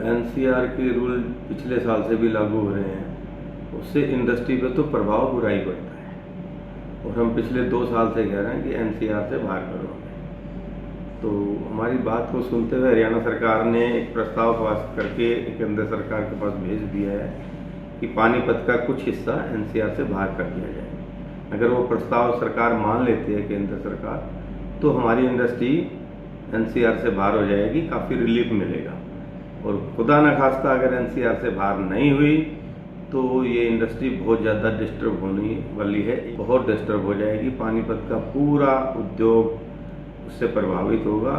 NCR के rule पिछले साल से भी लागू हो रहे हैं, उससे इंडस्ट्री पे तो प्रभाव बुरा ही पड़ता है और हम पिछले 2 साल से कह रहे हैं कि एनसीआर से बाहर करो। तो हमारी बात को सुनते हुए हरियाणा सरकार ने एक प्रस्ताव पास करके केंद्र सरकार के पास भेज दिया है कि पानीपत का कुछ हिस्सा एनसीआर से बाहर कर दिया जाए। अगर वो प्रस्ताव सरकार मान लेती है केंद्र सरकार, तो हमारी इंडस्ट्री एनसीआर से बाहर हो जाएगी, काफ़ी रिलीफ मिलेगा। और खुदा न खास्ता अगर एनसीआर से बाहर नहीं हुई तो ये इंडस्ट्री बहुत ज़्यादा डिस्टर्ब होने वाली है, बहुत डिस्टर्ब हो जाएगी। पानीपत का पूरा उद्योग उससे प्रभावित होगा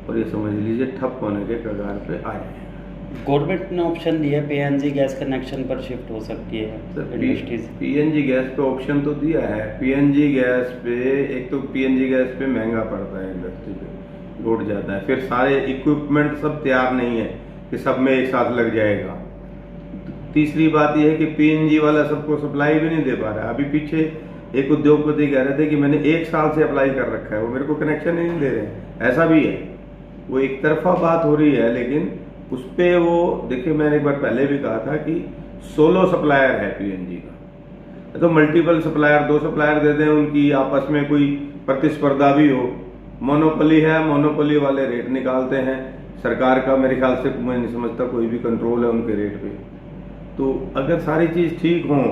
और ये समझ लीजिए ठप होने के कगार पे आ जाएगा। गवर्नमेंट ने ऑप्शन दिया है पीएनजी गैस कनेक्शन पर शिफ्ट हो सकती है इंडस्ट्रीज। पीएनजी गैस पे ऑप्शन तो दिया है। पीएनजी गैस पे एक तो पीएनजी गैस पे महंगा पड़ता है, इंडस्ट्री पे लोड ज़्यादा है, फिर सारे इक्विपमेंट सब तैयार नहीं है कि सब में एक साथ लग जाएगा। तीसरी बात यह है कि पीएनजी वाला सबको सप्लाई भी नहीं दे पा रहा है। अभी पीछे एक उद्योगपति कह रहे थे कि मैंने 1 साल से अप्लाई कर रखा है, वो मेरे को कनेक्शन ही नहीं दे रहे। ऐसा भी है, वो एक तरफा बात हो रही है, लेकिन उस पर वो देखिए, मैंने एक बार पहले भी कहा था कि 16 सप्लायर है पीएनजी का, तो मल्टीपल सप्लायर 2 सप्लायर दे दें, उनकी आपस में कोई प्रतिस्पर्धा भी हो। मोनोपोली है, मोनोपोली वाले रेट निकालते हैं। सरकार का मेरे ख्याल से मैं नहीं समझता कोई भी कंट्रोल है उनके रेट पे। तो अगर सारी चीज़ ठीक हो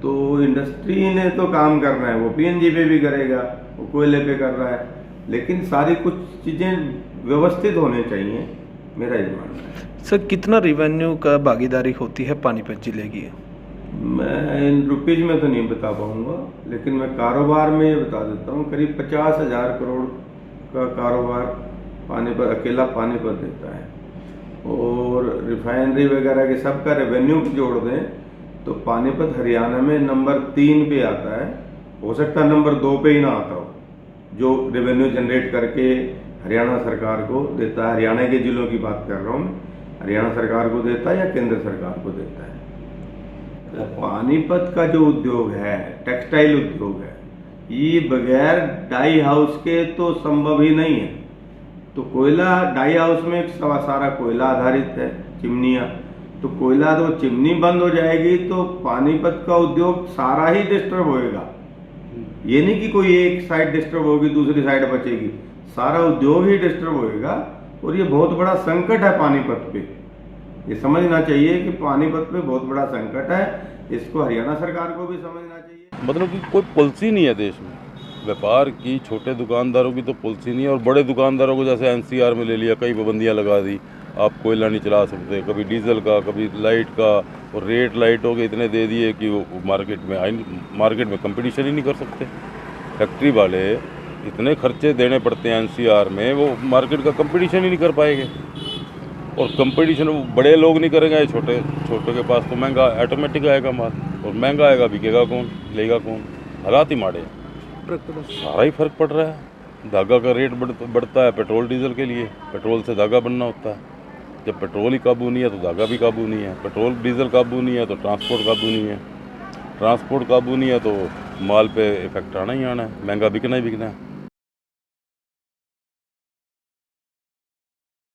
तो इंडस्ट्री ने तो काम करना है, वो पीएनजी पे भी करेगा, वो कोयले पे कर रहा है, लेकिन सारी कुछ चीज़ें व्यवस्थित होने चाहिए, मेरा ये मानना है। सर, कितना रेवेन्यू का भागीदारी होती है पानीपत जिले की? मैं इन रुपीज़ में तो नहीं बता पाऊंगा, लेकिन मैं कारोबार में ये बता देता हूँ, करीब 50,000 करोड़ का कारोबार पानीपत, अकेला पानीपत देता है। और रिफाइनरी वगैरह के सबका रेवेन्यू जोड़ दें तो पानीपत हरियाणा में नंबर 3 पे आता है। हो सकता है नंबर 2 पे ही ना आता हो, जो रेवेन्यू जनरेट करके हरियाणा सरकार को देता है। हरियाणा के जिलों की बात कर रहा हूँ, हरियाणा सरकार को देता है या केंद्र सरकार को देता है। तो पानीपत का जो उद्योग है, टेक्सटाइल उद्योग है, ये बगैर डाई हाउस के तो संभव ही नहीं है। तो कोयला, डाई हाउस में सारा कोयला आधारित है, चिमनियाँ, तो कोयला तो चिमनी बंद हो जाएगी तो पानीपत का उद्योग सारा ही डिस्टर्ब होएगा। ये नहीं कि कोई एक साइड डिस्टर्ब होगी दूसरी साइड बचेगी, सारा उद्योग ही डिस्टर्ब होएगा। और ये बहुत बड़ा संकट है पानीपत पे, ये समझना चाहिए कि पानीपत पे बहुत बड़ा संकट है, इसको हरियाणा सरकार को भी समझना चाहिए। मतलब कि कोई पॉलिसी नहीं है देश में व्यापार की, छोटे दुकानदारों की तो पॉलिसी नहीं है, और बड़े दुकानदारों को जैसे एनसीआर में ले लिया, कई पाबंदियां लगा दी, आप कोयला नहीं चला सकते, कभी डीजल का, कभी लाइट का, और रेट लाइटों के इतने दे दिए कि वो मार्केट में कंपटीशन ही नहीं कर सकते। फैक्ट्री वाले इतने खर्चे देने पड़ते हैं एनसीआर में, वो मार्केट का कंपटीशन ही नहीं कर पाएंगे। और कंपटीशन बड़े लोग नहीं करेंगे, छोटे के पास तो महंगा ऑटोमेटिक आएगा माल, और महंगा आएगा, बिकेगा कौन, लेगा कौन? हालात ही माड़े हैं, सारा ही फर्क पड़ रहा है। धागा का रेट बढ़ता है पेट्रोल डीजल के लिए, पेट्रोल से धागा बनना होता है। जब पेट्रोल ही काबू नहीं है तो धागा भी काबू नहीं है, पेट्रोल डीजल काबू नहीं है तो ट्रांसपोर्ट काबू नहीं है, ट्रांसपोर्ट काबू नहीं है तो माल पे इफेक्ट आना ही आना है, महंगा बिकना ही बिकना है।